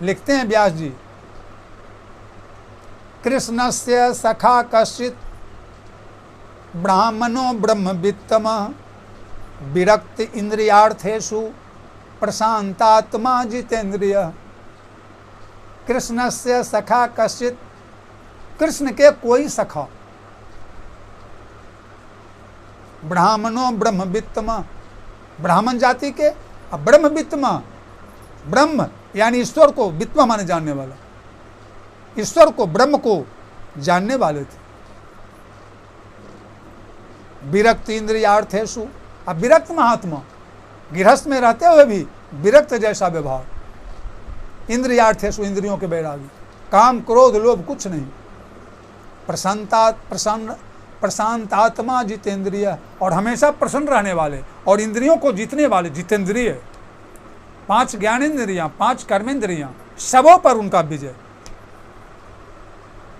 लिखते हैं व्यास जी, कृष्णस्य सखा कश्चित् ब्राह्मणो ब्रह्मवित्तमः विरक्त इंद्रियार्थेषु प्रशांतात्मा जितेंद्रिय। कृष्णस्य सखा कश्चित्, कृष्ण के कोई सखा, ब्राह्मणो ब्रह्मवित्तमः, ब्राह्मण जाति के, अब ब्रह्मवित्तमः, ब्रह्म यानी ईश्वर को, वित्तम माने जानने वाला, ईश्वर को, ब्रह्म को जानने वाले थे। विरक्त इंद्रियार्थेषु, अब विरक्त महात्मा, गृहस्थ में रहते हुए भी विरक्त जैसा व्यवहार, इंद्रियार्थेषु, इंद्रियों के बैरागी, काम क्रोध लोभ कुछ नहीं, प्रशांत आत्मा जितेंद्रिय, और हमेशा प्रसन्न रहने वाले और इंद्रियों को जीतने वाले, जितेंद्रिय, 5 ज्ञानेंद्रियां, 5 कर्मेंद्रियां, सबों पर उनका विजय।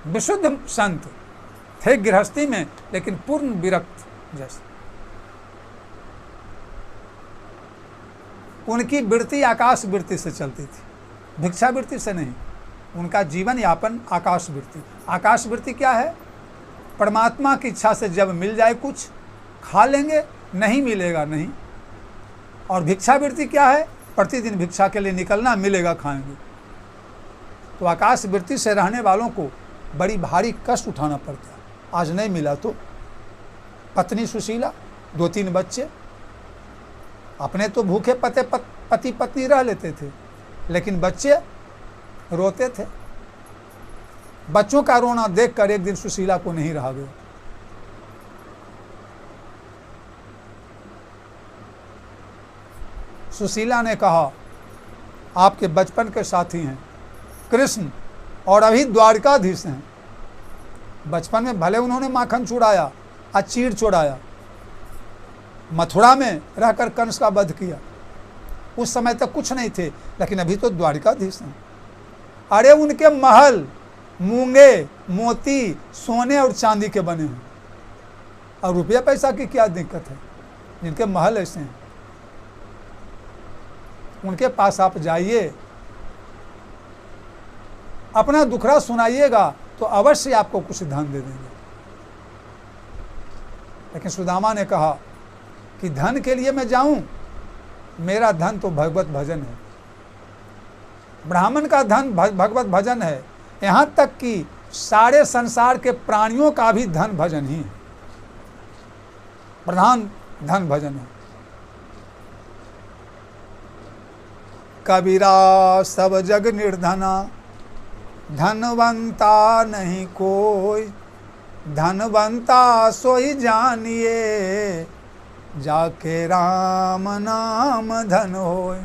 विशुद्ध संत थे गृहस्थी में, लेकिन पूर्ण विरक्त जैसे। उनकी वृत्ति आकाश वृत्ति से चलती थी, भिक्षा वृत्ति से नहीं। उनका जीवन यापन आकाश वृत्ति। आकाश वृत्ति क्या है? परमात्मा की इच्छा से जब मिल जाए कुछ खा लेंगे, नहीं मिलेगा नहीं। और भिक्षा वृत्ति क्या है? प्रतिदिन भिक्षा के लिए निकलना, मिलेगा खाएंगे। तो आकाश वृत्ति से रहने वालों को बड़ी भारी कष्ट उठाना पड़ता है। आज नहीं मिला तो पत्नी सुशीला, 2-3 बच्चे, अपने तो भूखे पति पत्नी रह लेते थे, लेकिन बच्चे रोते थे। बच्चों का रोना देखकर एक दिन सुशीला को नहीं रहा गया। सुशीला ने कहा, आपके बचपन के साथी हैं कृष्ण, और अभी द्वारकाधीश हैं। बचपन में भले उन्होंने माखन चुराया, अचीर चुराया, मथुरा में रहकर कंस का वध किया, उस समय तक कुछ नहीं थे, लेकिन अभी तो द्वारकाधीश हैं। अरे उनके महल मूंगे मोती सोने और चांदी के बने हैं, और रुपया पैसा की क्या दिक्कत है? जिनके महल ऐसे हैं उनके पास आप जाइए, अपना दुखड़ा सुनाइएगा तो अवश्य आपको कुछ धन दे देंगे। लेकिन सुदामा ने कहा कि धन के लिए मैं जाऊं? मेरा धन तो भगवत भजन है। ब्राह्मण का धन भगवत भजन है, यहां तक कि सारे संसार के प्राणियों का भी धन भजन ही है, प्रधान धन भजन है। कबीरा सब जग निर्धना, धनवंता नहीं कोई, धनवंता सोई जानिए, जाके राम नाम धन होय।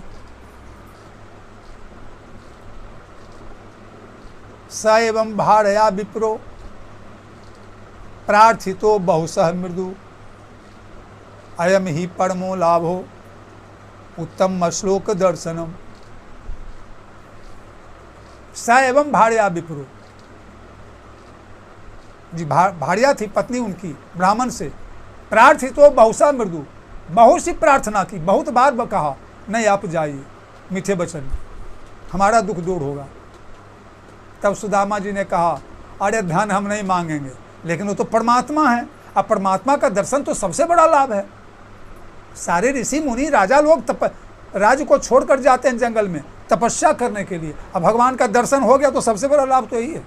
स एवं भाड़या विप्रो, प्रार्थितो बहुशः मृदु, अयम ही परमो लाभो, उत्तम श्लोक दर्शनम। स एवं भाड़या विप्रो जी, भाड़िया थी पत्नी उनकी ब्राह्मण से। प्रार्थितो बहुशः मृदु, बहुत सी प्रार्थना की, बहुत बार कहा नहीं आप जाइए, मीठे वचन, हमारा दुख दूर होगा। तब सुदामा जी ने कहा, अरे धन हम नहीं मांगेंगे, लेकिन वो तो परमात्मा है, अब परमात्मा का दर्शन तो सबसे बड़ा लाभ है। सारे ऋषि मुनि राजा लोग राज्य को छोड़कर जाते हैं जंगल में तपस्या करने के लिए, अब भगवान का दर्शन हो गया तो सबसे बड़ा लाभ तो यही है।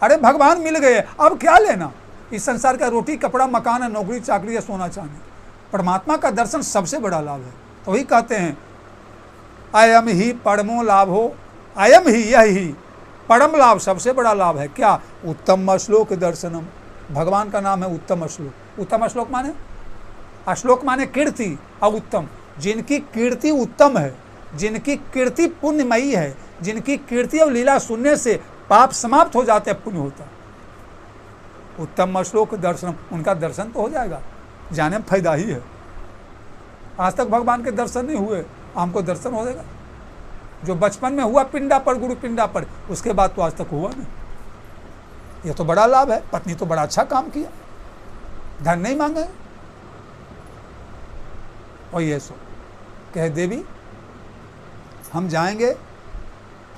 अरे भगवान मिल गए, अब क्या लेना? इस संसार का रोटी कपड़ा मकान है, नौकरी चाकरी है, सोना चांदी। परमात्मा का दर्शन सबसे बड़ा लाभ है। तो वही कहते हैं, अयम ही परमो लाभ हो, अयम ही, यही परम लाभ, सबसे बड़ा लाभ है। क्या? उत्तम श्लोक दर्शनम। भगवान का नाम है उत्तम श्लोक। उत्तम श्लोक माने, श्लोक माने कीर्ति, और उत्तम, जिनकी कीर्ति उत्तम है, जिनकी कीर्ति पुण्यमयी है, जिनकी कीर्ति और लीला सुनने से पाप समाप्त हो जाते हैं, पुण्य होता। उत्तम श्लोक दर्शनम, उनका दर्शन तो हो जाएगा, जाने में फायदा ही है। आज तक भगवान के दर्शन नहीं हुए, हमको दर्शन हो जाएगा। जो बचपन में हुआ पिंडा पर, गुरु पिंडा पर, उसके बाद तो आज तक हुआ नहीं। ये तो बड़ा लाभ है। पत्नी तो बड़ा अच्छा काम किया, धन नहीं मांगे। और ये सो कहे, देवी हम जाएंगे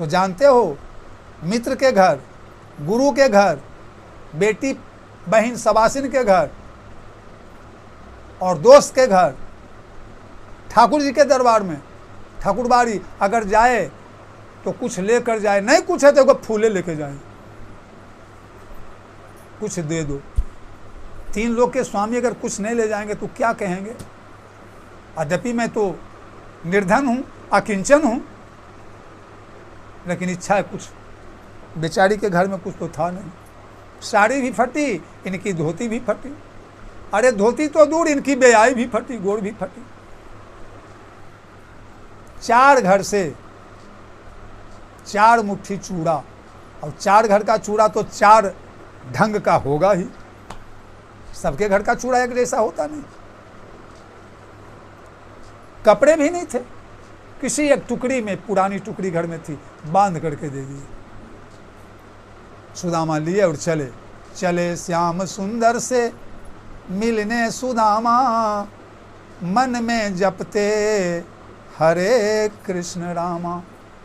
तो जानते हो, मित्र के घर, गुरु के घर, बेटी बहन सवासिन के घर और दोस्त के घर, ठाकुर जी के दरबार में ठाकुरबाड़ी अगर जाए तो कुछ लेकर जाए, नहीं कुछ है तो एगो फूले लेके जाए, कुछ दे दो। 3 लोग के स्वामी अगर कुछ नहीं ले जाएंगे तो क्या कहेंगे? यद्यपि मैं तो निर्धन हूँ, अकिंचन हूँ, लेकिन इच्छा है कुछ। बेचारी के घर में कुछ तो था नहीं, साड़ी भी फटी, इनकी धोती भी फटी। अरे धोती तो दूर, इनकी बेयाई भी फटी, गोड़ भी फटी। 4 घर से 4 मुट्ठी चूड़ा, और 4 घर का चूड़ा तो 4 ढंग का होगा ही, सबके घर का चूड़ा एक जैसा होता नहीं। कपड़े भी नहीं थे, किसी एक टुकड़ी में, पुरानी टुकड़ी घर में थी, बांध करके दे दिए। सुदामा लिए और चले। चले श्याम सुंदर से मिलने सुदामा, मन में जपते हरे कृष्ण रामा।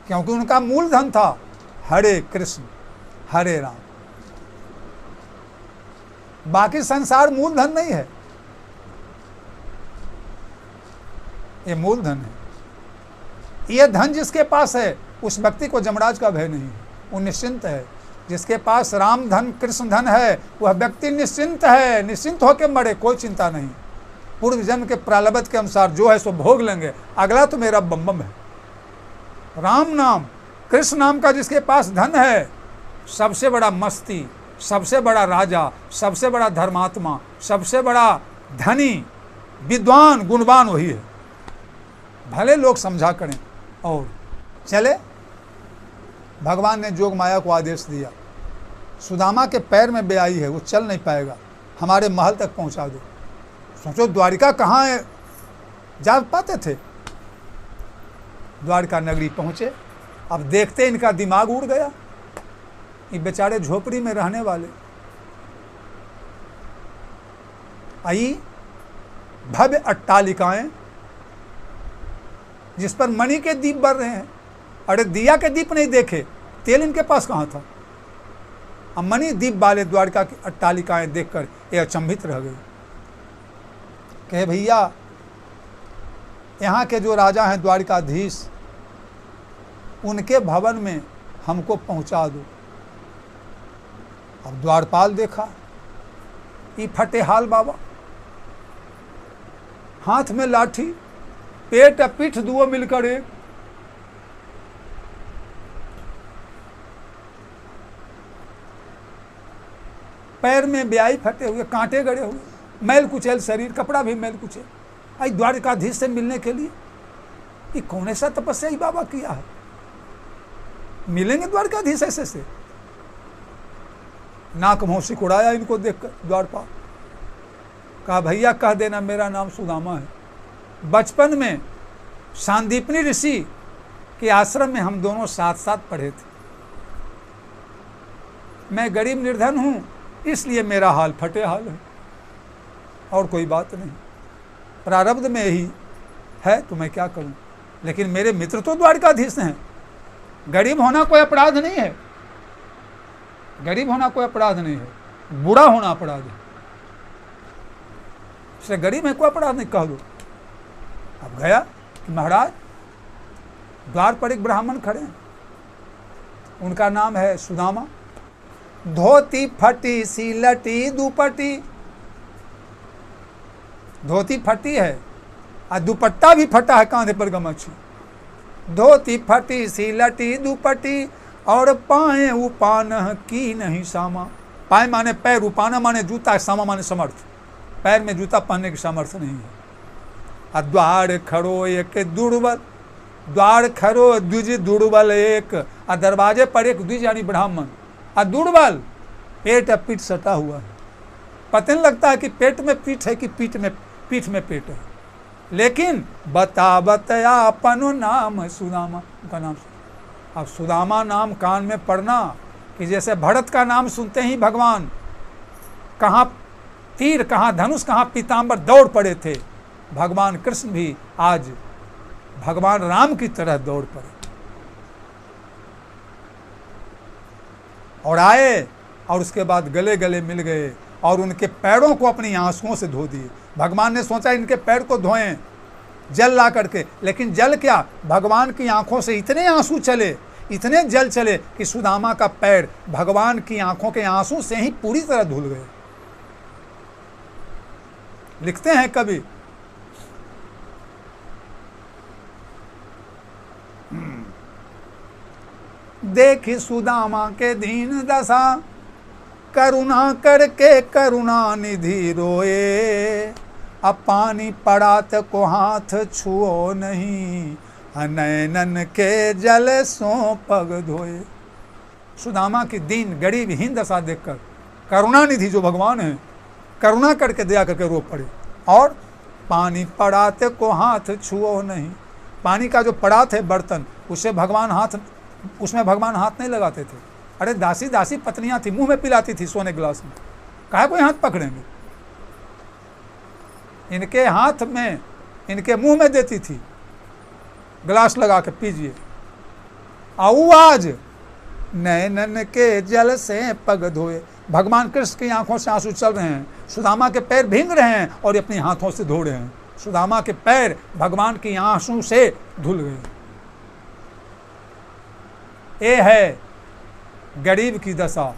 क्योंकि उनका मूलधन था हरे कृष्ण हरे राम। बाकी संसार मूलधन नहीं है, ये मूलधन है। ये धन जिसके पास है उस व्यक्ति को जमराज का भय नहीं है, वो निश्चिंत है। जिसके पास राम धन कृष्ण धन है वह व्यक्ति निश्चिंत है, निश्चिंत होकर मरे, कोई चिंता नहीं। पूर्व जन्म के प्रारब्ध के अनुसार जो है सो भोग लेंगे, अगला तो मेरा बम बम है। राम नाम कृष्ण नाम का जिसके पास धन है, सबसे बड़ा मस्ती, सबसे बड़ा राजा, सबसे बड़ा धर्मात्मा, सबसे बड़ा धनी, विद्वान, गुणवान वही है। भले लोग समझा करें। और चले, भगवान ने जोग माया को आदेश दिया, सुदामा के पैर में बेआई है, वो चल नहीं पाएगा, हमारे महल तक पहुंचा दो। सोचो द्वारिका कहाँ है, जा पाते थे। द्वारिका नगरी पहुंचे। अब देखते इनका दिमाग उड़ गया, ये बेचारे झोपड़ी में रहने वाले। आई भव्य अट्टालिकाएं जिस पर मणि के दीप बर रहे हैं। अरे दिया के दीप नहीं देखे, तेल इनके पास कहाँ था। अब मणि दीप वाले द्वारिका की अट्टालिकाएं देखकर ये अचंभित रह गए। कहे भैया, यहाँ के जो राजा हैं द्वारिकाधीश, उनके भवन में हमको पहुँचा दो। अब द्वारपाल देखा, ये फटेहाल बाबा, हाथ में लाठी, पेट पीठ दुओ मिलकर एक। पैर में ब्याई फटे हुए, कांटे गड़े हुए, मैल कुचैल शरीर, कपड़ा भी मैल कुचैल। आई द्वारिकाधीश से मिलने के लिए ये कौन ऐसा तपस्या ही बाबा किया है, मिलेंगे द्वारकाधीश ऐसे से। नाक मुंह सिकुड़ाया इनको देखकर द्वारपाल। कहा भैया कह देना मेरा नाम सुदामा है। बचपन में सांदीपनी ऋषि के आश्रम में हम दोनों साथ साथ पढ़े थे। मैं गरीब निर्धन हूँ, इसलिए मेरा हाल फटे हाल है, और कोई बात नहीं। प्रारब्ध में ही है तो मैं क्या करूँ। लेकिन मेरे मित्र तो द्वारकाधीश हैं। गरीब होना कोई अपराध नहीं है, गरीब होना कोई अपराध नहीं है, बूढ़ा होना अपराध है। इसलिए गरीब है कोई अपराध नहीं कह दो। अब गया कि महाराज, द्वार पर एक ब्राह्मण खड़े हैं, उनका नाम है सुदामा। धोती फटी सी लटी दुपट्टी, धोती फटी है और दुपट्टा भी फटा है कांधे पर गमछी। धोती फटी सी लटी दुपट्टी और पाए उपान की नहीं सामा। पाए माने पैर, उपाना माने जूता, सामा माने समर्थ। पैर में जूता पहनने की सामर्थ्य नहीं है। और द्वार खड़ो एक दुर्बल, द्वार खड़ो द्विज दुर्बल एक, और दरवाजे पर एक द्विज यानी ब्राह्मण, और दुर्बल, पेट पीठ सटा हुआ है। पता नहीं लगता है कि पेट में पीठ है कि पीठ में पेट है। लेकिन बतावत आपनो नाम सुदामा, उनका नाम। अब सुदामा नाम कान में पड़ना कि जैसे भरत का नाम सुनते ही भगवान कहाँ तीर, कहाँ धनुष, कहाँ पीताम्बर दौड़ पड़े थे, भगवान कृष्ण भी आज भगवान राम की तरह दौड़ पड़े। और आए और उसके बाद गले गले मिल गए और उनके पैरों को अपनी आंसुओं से धो दिए। भगवान ने सोचा इनके पैर को धोएं जल ला करके, लेकिन जल क्या, भगवान की आंखों से इतने आंसू चले, इतने जल चले कि सुदामा का पैर भगवान की आंखों के आंसू से ही पूरी तरह धुल गए। लिखते हैं कवि, देखी सुदामा के दीन दशा, करुणा करके करुणा निधि रोए, अब पानी पड़ात को हाथ छुओ नहीं, नैनन के जल सो पग धोए। सुदामा की दीन गरीब हीन दशा देखकर करुणा निधि जो भगवान है, करुणा करके दया करके रो पड़े। और पानी पड़ात को हाथ छुओ नहीं, पानी का जो पड़ात है बर्तन, उसमें भगवान हाथ नहीं लगाते थे। अरे दासी दासी पत्नियां थी, मुंह में पिलाती थी सोने गिलास में, काहे कोई हाथ पकड़ेंगे। इनके हाथ में, इनके मुंह में देती थी, गिलास लगा के पीजिए। आज नैनन के जल से पग धोए, भगवान कृष्ण की आंखों से आंसू चल रहे हैं, सुदामा के पैर भींग रहे हैं और अपने हाथों से धो रहे हैं। सुदामा के पैर भगवान की आंसू से धुल गए। ये है गरीब की दशा।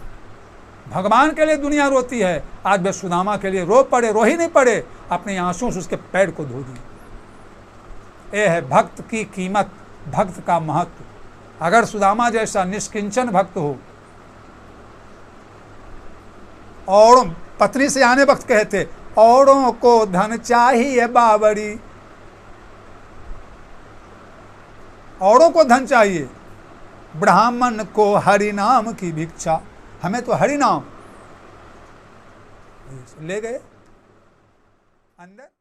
भगवान के लिए दुनिया रोती है, आज वे सुदामा के लिए रो ही नहीं पड़े, अपने आंसू से उसके पैर को धो दिए। ये है भक्त की कीमत, भक्त का महत्व। अगर सुदामा जैसा निष्किंचन भक्त हो, और पत्नी से आने वक्त कहते, औरों को धन चाहिए बावरी, औरों को धन चाहिए, ब्राह्मण को हरि नाम की भिक्षा, हमें तो हरि नाम। ले गए अंदर।